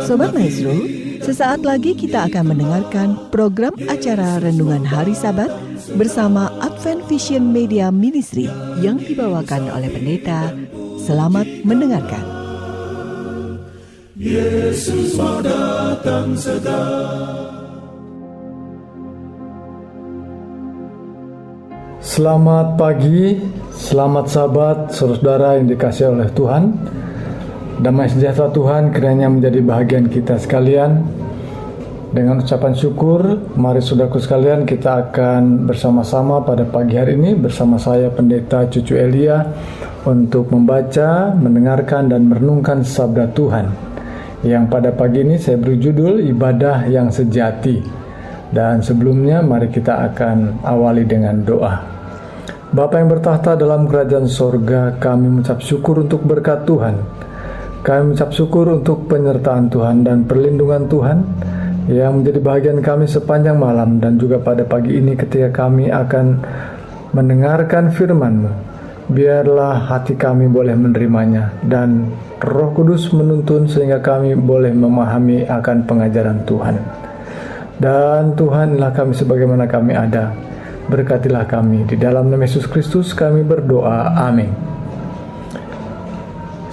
Sobat Maestro, sesaat lagi kita akan mendengarkan program acara Renungan Hari Sabat bersama Advent Vision Media Ministry yang dibawakan oleh pendeta. Selamat mendengarkan. Yesus mau datang segera. Selamat pagi, selamat sahabat, saudara yang dikasihi oleh Tuhan. Damai sejahtera Tuhan kiranya menjadi bahagian kita sekalian. Dengan ucapan syukur, mari saudaraku sekalian kita akan bersama-sama pada pagi hari ini bersama saya Pendeta Cucu Elia untuk membaca, mendengarkan dan merenungkan sabda Tuhan. Yang pada pagi ini saya beri judul Ibadah yang Sejati. Dan sebelumnya mari kita akan awali dengan doa. Bapa yang bertahta dalam kerajaan sorga, kami mengucap syukur untuk berkat Tuhan. Kami mengucap syukur untuk penyertaan Tuhan dan perlindungan Tuhan yang menjadi bahagian kami sepanjang malam dan juga pada pagi ini ketika kami akan mendengarkan firman-Mu. Biarlah hati kami boleh menerimanya dan Roh Kudus menuntun sehingga kami boleh memahami akan pengajaran Tuhan. Dan Tuhanlah kami sebagaimana kami ada. Berkatilah kami. Di dalam nama Yesus Kristus kami berdoa. Amin.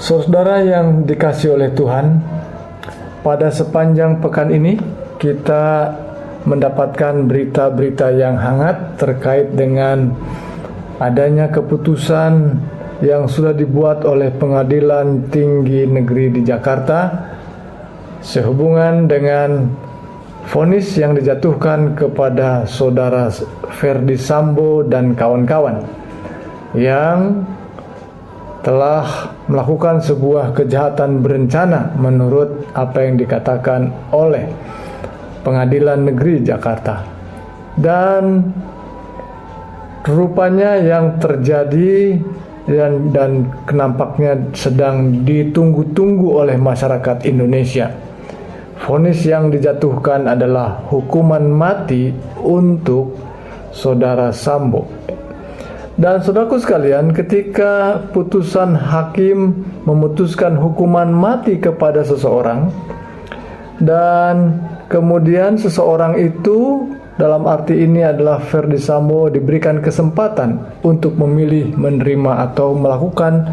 Saudara yang dikasihi oleh Tuhan, pada sepanjang pekan ini kita mendapatkan berita-berita yang hangat terkait dengan adanya keputusan yang sudah dibuat oleh Pengadilan Tinggi Negeri di Jakarta sehubungan dengan vonis yang dijatuhkan kepada saudara Ferdy Sambo dan kawan-kawan yang telah melakukan sebuah kejahatan berencana menurut apa yang dikatakan oleh Pengadilan Negeri Jakarta. Dan rupanya yang terjadi dan nampaknya sedang ditunggu-tunggu oleh masyarakat Indonesia. Vonis yang dijatuhkan adalah hukuman mati untuk saudara Sambo. Dan saudaraku sekalian, ketika putusan hakim memutuskan hukuman mati kepada seseorang dan kemudian seseorang itu dalam arti ini adalah Ferdy Sambo diberikan kesempatan untuk memilih menerima atau melakukan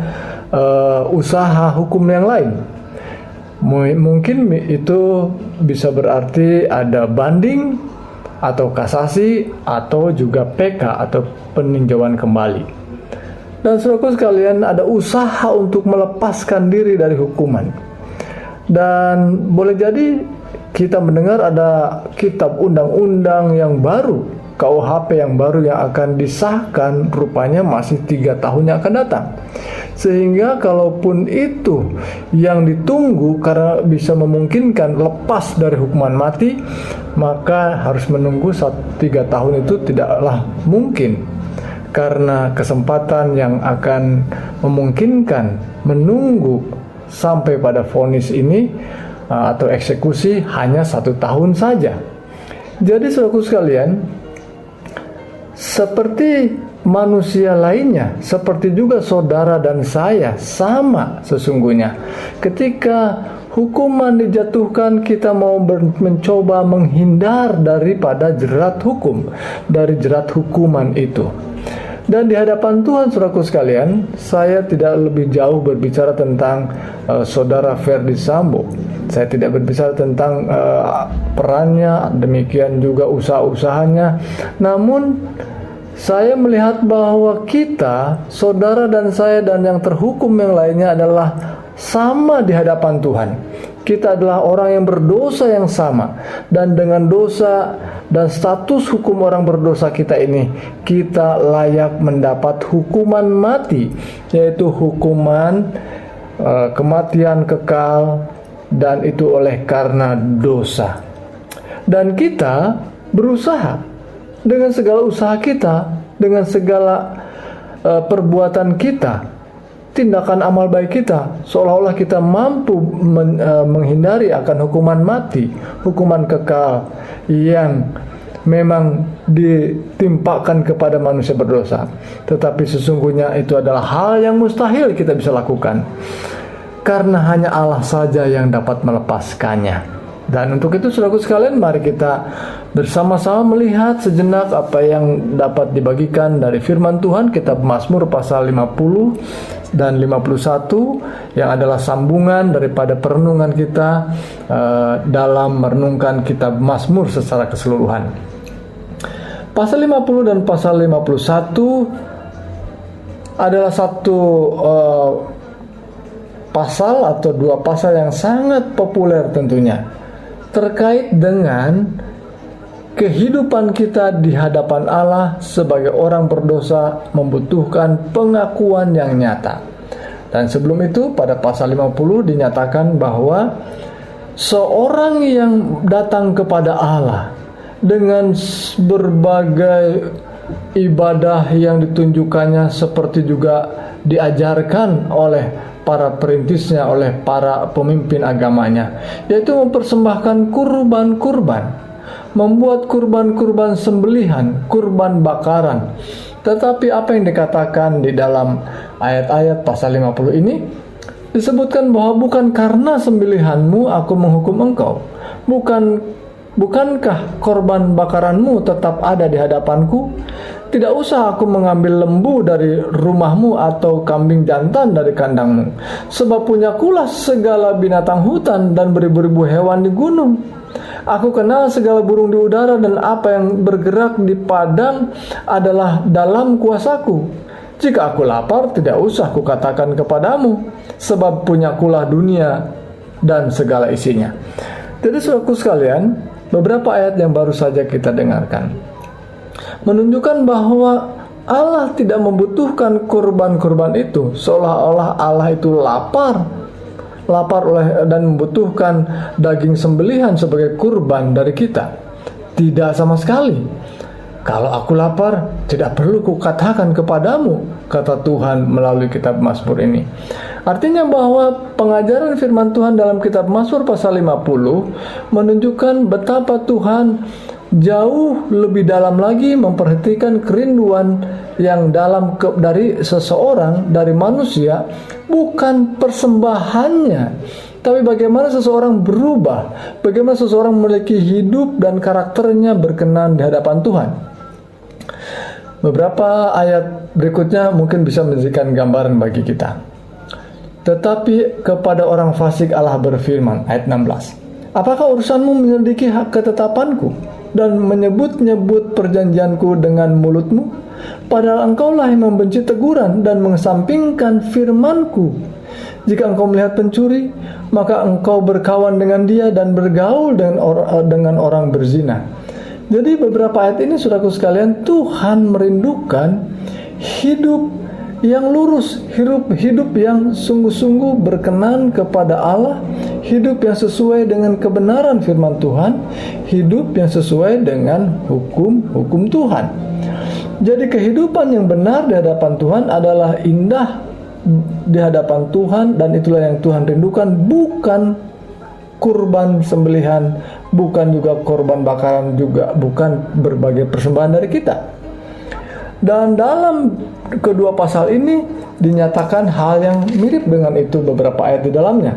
usaha hukum yang lain. Mungkin itu bisa berarti ada banding atau kasasi atau juga PK atau peninjauan kembali. Dan saudaraku sekalian, ada usaha untuk melepaskan diri dari hukuman. Dan boleh jadi kita mendengar ada kitab undang-undang yang baru, KUHP yang baru yang akan disahkan, rupanya masih 3 tahun yang akan datang. Sehingga kalaupun itu yang ditunggu karena bisa memungkinkan lepas dari hukuman mati, maka harus menunggu 3 tahun itu tidaklah mungkin. Karena kesempatan yang akan memungkinkan menunggu sampai pada vonis ini atau eksekusi hanya 1 tahun saja. Jadi saudaraku sekalian, seperti manusia lainnya, seperti juga saudara dan saya, sama sesungguhnya. Ketika hukuman dijatuhkan, kita mau mencoba menghindar daripada jerat hukum, dari jerat hukuman itu. Dan di hadapan Tuhan, saudaraku sekalian, saya tidak lebih jauh berbicara tentang saudara Ferdy Sambo. Saya tidak berbicara tentang perannya, demikian juga usaha-usahanya. Namun saya melihat bahwa kita, saudara dan saya dan yang terhukum yang lainnya adalah sama di hadapan Tuhan. Kita adalah orang yang berdosa yang sama. Dan dengan dosa dan status hukum orang berdosa kita ini, kita layak mendapat hukuman mati, yaitu hukuman kematian kekal, dan itu oleh karena dosa. Dan kita berusaha dengan segala usaha kita, dengan segala perbuatan kita, tindakan amal baik kita, seolah-olah kita mampu menghindari akan hukuman mati, hukuman kekal yang memang ditimpakan kepada manusia berdosa. Tetapi sesungguhnya itu adalah hal yang mustahil kita bisa lakukan. karena hanya Allah saja yang dapat melepaskannya. Dan untuk itu saudaraku sekalian, mari kita bersama-sama melihat sejenak apa yang dapat dibagikan dari firman Tuhan. Kitab Mazmur pasal 50 dan 51 yang adalah sambungan daripada perenungan kita dalam merenungkan kitab Mazmur secara keseluruhan. Pasal 50 dan pasal 51 adalah satu pasal atau dua pasal yang sangat populer tentunya, terkait dengan kehidupan kita di hadapan Allah sebagai orang berdosa membutuhkan pengakuan yang nyata. Dan sebelum itu pada pasal 50 dinyatakan bahwa seorang yang datang kepada Allah dengan berbagai ibadah yang ditunjukkannya seperti juga diajarkan oleh para perintisnya, oleh para pemimpin agamanya, yaitu mempersembahkan kurban-kurban, membuat kurban-kurban sembelihan, kurban bakaran. Tetapi apa yang dikatakan di dalam ayat-ayat pasal 50 ini, disebutkan bahwa bukan karena sembelihanmu aku menghukum engkau, bukankah korban bakaranmu tetap ada di hadapanku? Tidak usah aku mengambil lembu dari rumahmu atau kambing jantan dari kandangmu, sebab punyakulah segala binatang hutan dan beribu-ribu hewan di gunung. Aku kenal segala burung di udara, dan apa yang bergerak di padang adalah dalam kuasaku. Jika aku lapar, tidak usah kukatakan kepadamu, sebab punyakulah dunia dan segala isinya. Jadi saudaraku sekalian, beberapa ayat yang baru saja kita dengarkan menunjukkan bahwa Allah tidak membutuhkan kurban-kurban itu, seolah-olah Allah itu lapar oleh dan membutuhkan daging sembelihan sebagai kurban dari kita. Tidak sama sekali. Kalau aku lapar, tidak perlu kukatakan kepadamu, kata Tuhan melalui kitab Mazmur ini. Artinya bahwa pengajaran firman Tuhan dalam kitab Mazmur pasal 50 menunjukkan betapa Tuhan jauh lebih dalam lagi memperhatikan kerinduan yang dalam dari seseorang, dari manusia, bukan persembahannya, tapi bagaimana seseorang berubah, bagaimana seseorang memiliki hidup dan karakternya berkenan di hadapan Tuhan. Beberapa ayat berikutnya mungkin bisa menjadikan gambaran bagi kita. Tetapi kepada orang fasik Allah berfirman, ayat 16, apakah urusanmu menyelidiki hak ketetapanku dan menyebut-nyebut perjanjianku dengan mulutmu? Padahal engkaulah yang membenci teguran dan mengesampingkan firmanku. Jika engkau melihat pencuri, maka engkau berkawan dengan dia dan bergaul dengan orang berzina. Jadi beberapa ayat ini saudaraku sekalian, Tuhan merindukan hidup yang lurus, hidup yang sungguh-sungguh berkenan kepada Allah, hidup yang sesuai dengan kebenaran firman Tuhan, hidup yang sesuai dengan hukum Tuhan. Jadi kehidupan yang benar di hadapan Tuhan adalah indah di hadapan Tuhan, dan itulah yang Tuhan rindukan, bukan kurban sembelihan, bukan juga korban bakaran, juga bukan berbagai persembahan dari kita. Dan dalam kedua pasal ini dinyatakan hal yang mirip dengan itu beberapa ayat di dalamnya.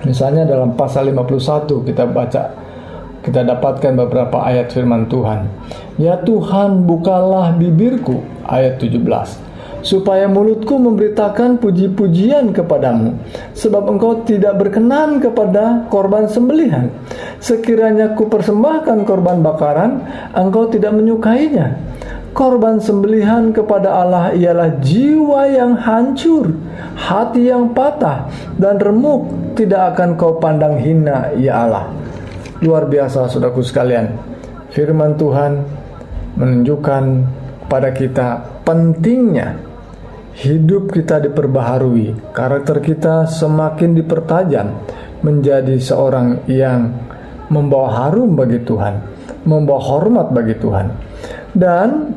Misalnya dalam pasal 51 kita dapatkan beberapa ayat firman Tuhan. Ya Tuhan, bukalah bibirku, ayat 17, supaya mulutku memberitakan puji-pujian kepadamu, sebab engkau tidak berkenan kepada korban sembelihan. Sekiranya ku persembahkan korban bakaran, engkau tidak menyukainya. Korban sembelihan kepada Allah ialah jiwa yang hancur, hati yang patah dan remuk, tidak akan kau pandang hina, ya Allah. Luar biasa saudaraku sekalian, firman Tuhan menunjukkan pada kita pentingnya hidup kita diperbaharui, karakter kita semakin dipertajam menjadi seorang yang membawa harum bagi Tuhan, membawa hormat bagi Tuhan. Dan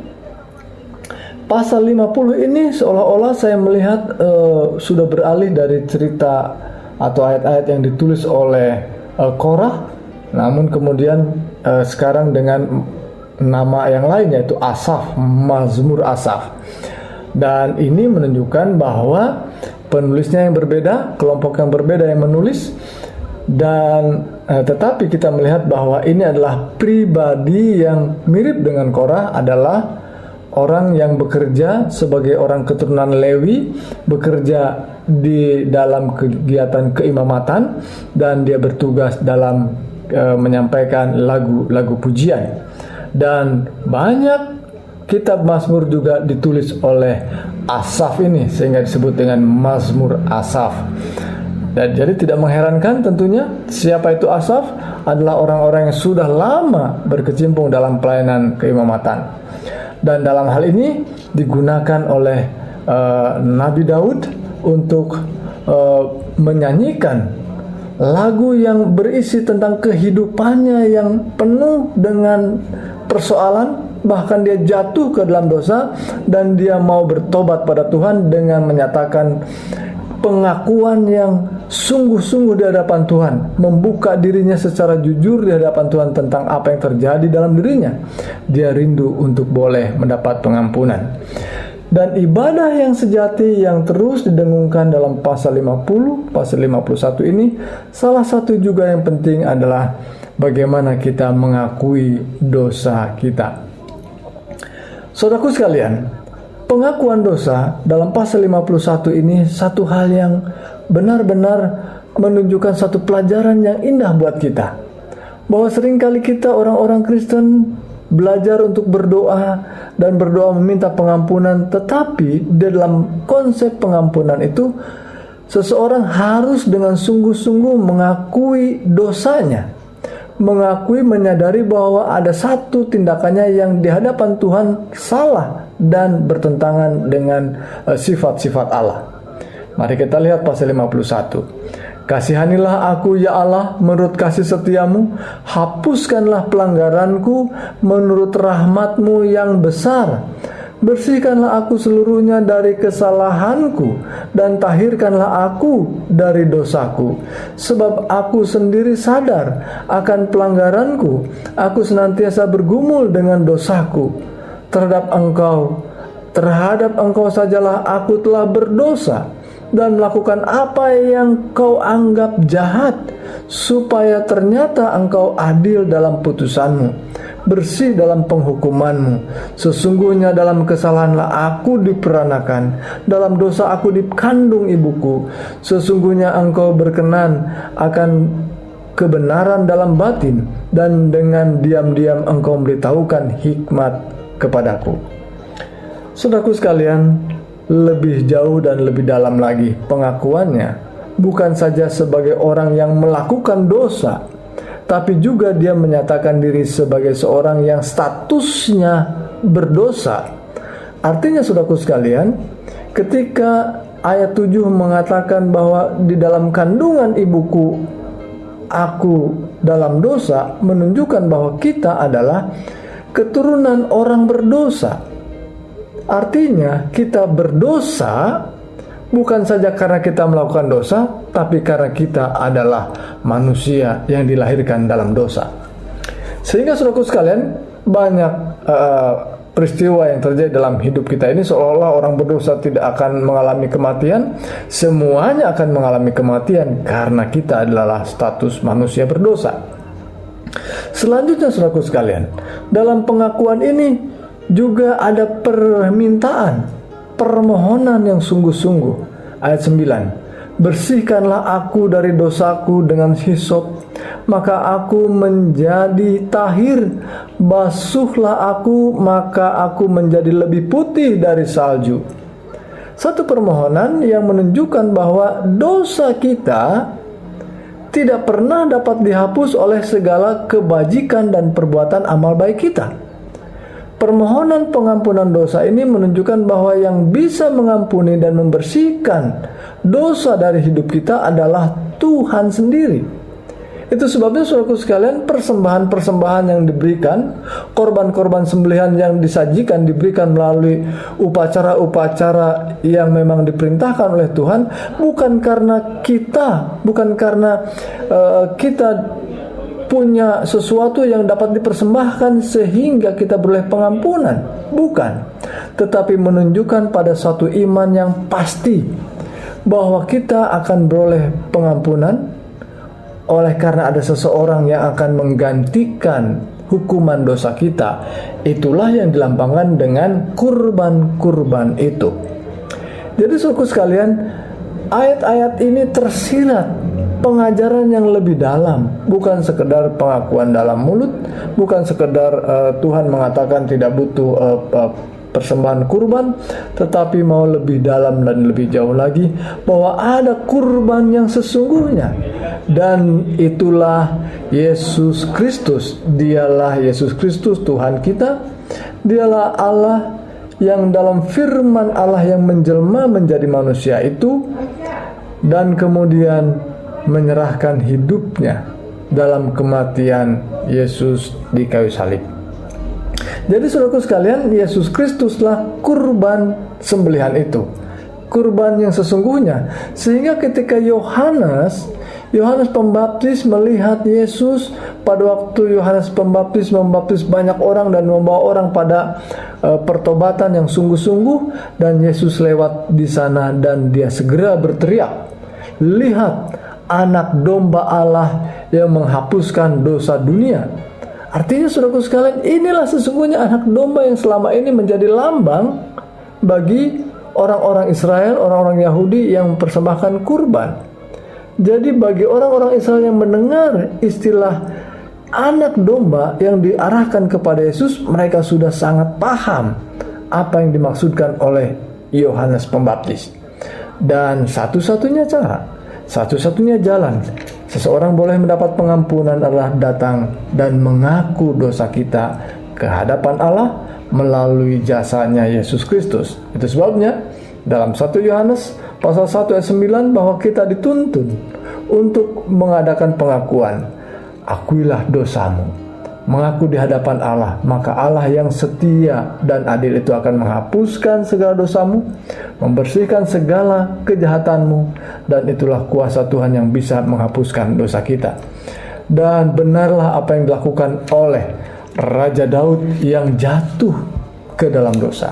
pasal 50 ini seolah-olah saya melihat sudah beralih dari cerita atau ayat-ayat yang ditulis oleh Korah, namun kemudian sekarang dengan nama yang lain, yaitu Asaf, Mazmur Asaf. Dan ini menunjukkan bahwa penulisnya yang berbeda, kelompok yang berbeda yang menulis, dan tetapi kita melihat bahwa ini adalah pribadi yang mirip dengan Korah, adalah orang yang bekerja sebagai orang keturunan Lewi, bekerja di dalam kegiatan keimamatan, dan dia bertugas dalam menyampaikan lagu-lagu pujian. Dan banyak kitab Mazmur juga ditulis oleh Asaf ini, sehingga disebut dengan Mazmur Asaf. Dan jadi tidak mengherankan tentunya siapa itu Asaf, adalah orang-orang yang sudah lama berkecimpung dalam pelayanan keimamatan. Dan dalam hal ini digunakan oleh Nabi Daud untuk menyanyikan lagu yang berisi tentang kehidupannya yang penuh dengan persoalan, bahkan dia jatuh ke dalam dosa dan dia mau bertobat pada Tuhan dengan menyatakan pengakuan yang sungguh-sungguh di hadapan Tuhan, membuka dirinya secara jujur di hadapan Tuhan tentang apa yang terjadi dalam dirinya. Dia rindu untuk boleh mendapat pengampunan. Dan ibadah yang sejati yang terus didengungkan dalam pasal 50, pasal 51 ini, salah satu juga yang penting adalah bagaimana kita mengakui dosa kita. Saudaraku sekalian, pengakuan dosa dalam pasal 51 ini satu hal yang benar-benar menunjukkan satu pelajaran yang indah buat kita. Bahwa seringkali kita orang-orang Kristen belajar untuk berdoa dan berdoa meminta pengampunan, tetapi dalam konsep pengampunan itu seseorang harus dengan sungguh-sungguh mengakui dosanya, mengakui, menyadari bahwa ada satu tindakannya yang di hadapan Tuhan salah dan bertentangan dengan sifat-sifat Allah. Mari kita lihat pasal 51. Kasihanilah aku ya Allah menurut kasih setiamu, hapuskanlah pelanggaranku menurut rahmatmu yang besar. Bersihkanlah aku seluruhnya dari kesalahanku dan tahirkanlah aku dari dosaku. Sebab aku sendiri sadar akan pelanggaranku, aku senantiasa bergumul dengan dosaku. Terhadap engkau sajalah aku telah berdosa dan melakukan apa yang kau anggap jahat, supaya ternyata engkau adil dalam putusanmu, bersih dalam penghukumanmu. Sesungguhnya dalam kesalahanlah aku diperanakan, dalam dosa aku dikandung ibuku. Sesungguhnya engkau berkenan akan kebenaran dalam batin, dan dengan diam-diam engkau memberitahukan hikmat kepadaku. Saudaraku sekalian, lebih jauh dan lebih dalam lagi pengakuannya, bukan saja sebagai orang yang melakukan dosa, tapi juga dia menyatakan diri sebagai seorang yang statusnya berdosa. Artinya saudaraku sekalian, ketika ayat 7 mengatakan bahwa di dalam kandungan ibuku aku dalam dosa, menunjukkan bahwa kita adalah keturunan orang berdosa. Artinya kita berdosa bukan saja karena kita melakukan dosa, tapi karena kita adalah manusia yang dilahirkan dalam dosa. Sehingga saudaraku sekalian, banyak peristiwa yang terjadi dalam hidup kita ini seolah-olah orang berdosa tidak akan mengalami kematian. Semuanya akan mengalami kematian karena kita adalah status manusia berdosa. Selanjutnya saudaraku sekalian, dalam pengakuan ini juga ada permintaan, permohonan yang sungguh-sungguh. Ayat 9, bersihkanlah aku dari dosaku dengan hisop, maka aku menjadi tahir. Basuhlah aku, maka aku menjadi lebih putih dari salju. Satu permohonan yang menunjukkan bahwa dosa kita tidak pernah dapat dihapus oleh segala kebajikan dan perbuatan amal baik kita. Permohonan pengampunan dosa ini menunjukkan bahwa yang bisa mengampuni dan membersihkan dosa dari hidup kita adalah Tuhan sendiri. Itu sebabnya saudaraku sekalian, persembahan-persembahan yang diberikan, korban-korban sembelihan yang disajikan diberikan melalui upacara-upacara yang memang diperintahkan oleh Tuhan, bukan karena kita punya sesuatu yang dapat dipersembahkan sehingga kita beroleh pengampunan, bukan, tetapi menunjukkan pada suatu iman yang pasti bahwa kita akan beroleh pengampunan oleh karena ada seseorang yang akan menggantikan hukuman dosa kita. Itulah yang dilambangkan dengan kurban-kurban itu. Jadi saudaraku sekalian, ayat-ayat ini tersirat pengajaran yang lebih dalam, bukan sekedar pengakuan dalam mulut, bukan sekedar Tuhan mengatakan tidak butuh persembahan kurban, tetapi mau lebih dalam dan lebih jauh lagi, bahwa ada kurban yang sesungguhnya, dan itulah Yesus Kristus. Dialah Yesus Kristus Tuhan kita. Dialah Allah yang dalam firman Allah yang menjelma menjadi manusia itu, dan kemudian menyerahkan hidupnya dalam kematian Yesus di kayu salib. Jadi saudaraku sekalian, Yesus Kristuslah kurban sembelihan itu, kurban yang sesungguhnya. Sehingga ketika Yohanes Pembaptis melihat Yesus, pada waktu Yohanes Pembaptis membaptis banyak orang dan membawa orang pada pertobatan yang sungguh-sungguh, dan Yesus lewat di sana dan dia segera berteriak, "Lihat anak domba Allah yang menghapuskan dosa dunia." Artinya saudaraku sekalian, inilah sesungguhnya anak domba yang selama ini menjadi lambang bagi orang-orang Israel, orang-orang Yahudi yang mempersembahkan kurban. Jadi bagi orang-orang Israel yang mendengar istilah anak domba yang diarahkan kepada Yesus, mereka sudah sangat paham apa yang dimaksudkan oleh Yohanes Pembaptis. Dan satu-satunya cara, satu-satunya jalan seseorang boleh mendapat pengampunan adalah datang dan mengaku dosa kita ke hadapan Allah melalui jasanya Yesus Kristus. Itu sebabnya dalam 1 Yohanes pasal 1 ayat 9 bahwa kita dituntun untuk mengadakan pengakuan. Akuilah dosamu. Mengaku di hadapan Allah, maka Allah yang setia dan adil itu akan menghapuskan segala dosamu, membersihkan segala kejahatanmu, dan itulah kuasa Tuhan yang bisa menghapuskan dosa kita. Dan benarlah apa yang dilakukan oleh Raja Daud yang jatuh ke dalam dosa.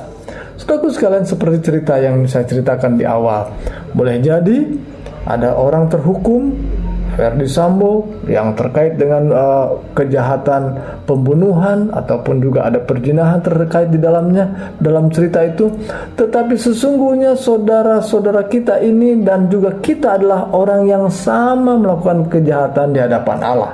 Saudaraku sekalian, seperti cerita yang saya ceritakan di awal, boleh jadi ada orang terhukum, Verdi Sambo, yang terkait dengan kejahatan pembunuhan ataupun juga ada perzinahan terkait di dalamnya dalam cerita itu. Tetapi sesungguhnya saudara-saudara kita ini dan juga kita adalah orang yang sama melakukan kejahatan di hadapan Allah.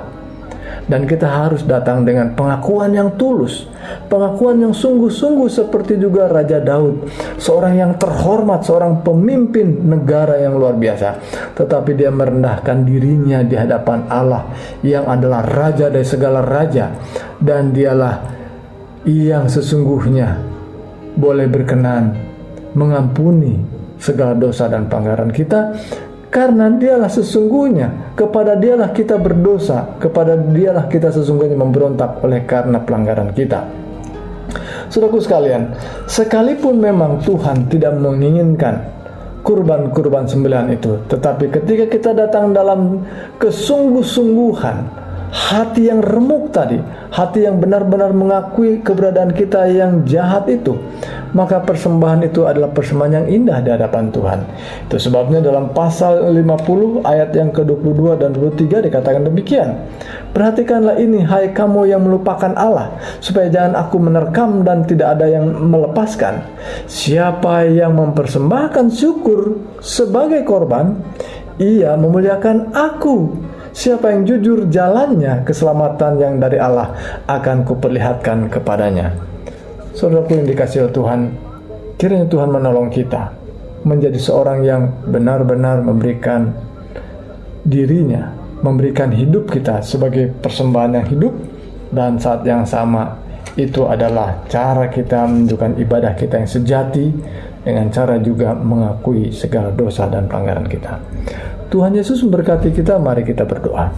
Dan kita harus datang dengan pengakuan yang tulus, pengakuan yang sungguh-sungguh, seperti juga Raja Daud, seorang yang terhormat, seorang pemimpin negara yang luar biasa, tetapi dia merendahkan dirinya di hadapan Allah yang adalah Raja dari segala raja, dan dialah yang sesungguhnya boleh berkenan mengampuni segala dosa dan pelanggaran kita. Karena dialah sesungguhnya, kepada dialah kita berdosa, kepada dialah kita sesungguhnya memberontak oleh karena pelanggaran kita. Saudaraku sekalian, sekalipun memang Tuhan tidak menginginkan kurban-kurban sembelihan itu, tetapi ketika kita datang dalam kesungguh-sungguhan, hati yang remuk tadi, hati yang benar-benar mengakui keberadaan kita yang jahat itu, maka persembahan itu adalah persembahan yang indah di hadapan Tuhan. Itu sebabnya dalam pasal 50 ayat yang ke-22 dan 23 dikatakan demikian. Perhatikanlah ini, hai kamu yang melupakan Allah, supaya jangan aku menerkam dan tidak ada yang melepaskan. Siapa yang mempersembahkan syukur sebagai korban, ia memuliakan aku. Siapa yang jujur jalannya, keselamatan yang dari Allah akan kuperlihatkan kepadanya. Saudaraku yang dikasihi oleh Tuhan, kiranya Tuhan menolong kita menjadi seorang yang benar-benar memberikan dirinya, memberikan hidup kita sebagai persembahan yang hidup, dan saat yang sama itu adalah cara kita menunjukkan ibadah kita yang sejati, dengan cara juga mengakui segala dosa dan pelanggaran kita. Tuhan Yesus memberkati kita. Mari kita berdoa.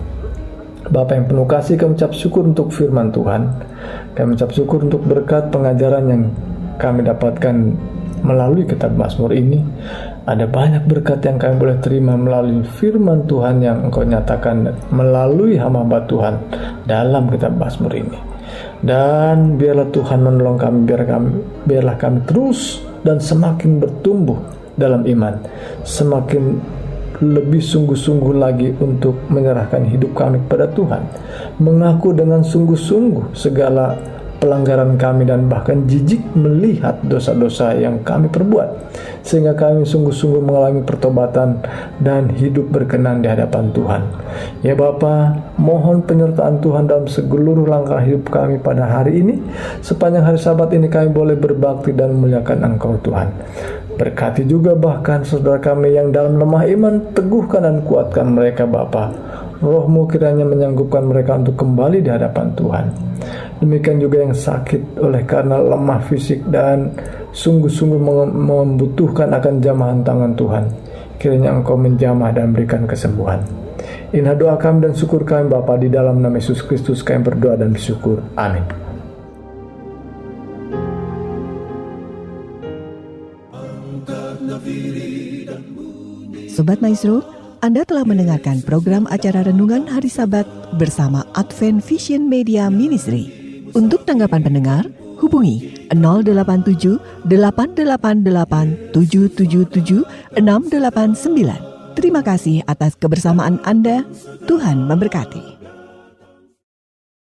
Bapa yang penuh kasih, kami ucap syukur untuk firman Tuhan. Kami ucap syukur untuk berkat pengajaran yang kami dapatkan melalui kitab Mazmur ini. Ada banyak berkat yang kami boleh terima melalui firman Tuhan yang Engkau nyatakan melalui hamba Tuhan dalam kitab Mazmur ini. Dan biarlah Tuhan menolong kami, biarlah kami terus dan semakin bertumbuh dalam iman, semakin lebih sungguh-sungguh lagi untuk menyerahkan hidup kami kepada Tuhan, mengaku dengan sungguh-sungguh segala pelanggaran kami dan bahkan jijik melihat dosa-dosa yang kami perbuat, sehingga kami sungguh-sungguh mengalami pertobatan dan hidup berkenan di hadapan Tuhan. Ya Bapa, mohon penyertaan Tuhan dalam seluruh langkah hidup kami pada hari ini. Sepanjang hari Sabat ini kami boleh berbakti dan memuliakan Engkau Tuhan. Berkati juga bahkan saudara kami yang dalam lemah iman, teguhkan dan kuatkan mereka Bapa. Roh-Mu kiranya menyanggupkan mereka untuk kembali di hadapan Tuhan. Demikian juga yang sakit oleh karena lemah fisik dan sungguh-sungguh membutuhkan akan jamahan tangan Tuhan. Kiranya Engkau menjamah dan berikan kesembuhan. Inilah doa kami dan syukur kami Bapa, di dalam nama Yesus Kristus kami berdoa dan bersyukur. Amin. Sobat Maestro, Anda telah mendengarkan program acara Renungan Hari Sabat bersama Advent Vision Media Ministry. Untuk tanggapan pendengar, hubungi 087 888 777 689. Terima kasih atas kebersamaan Anda. Tuhan memberkati.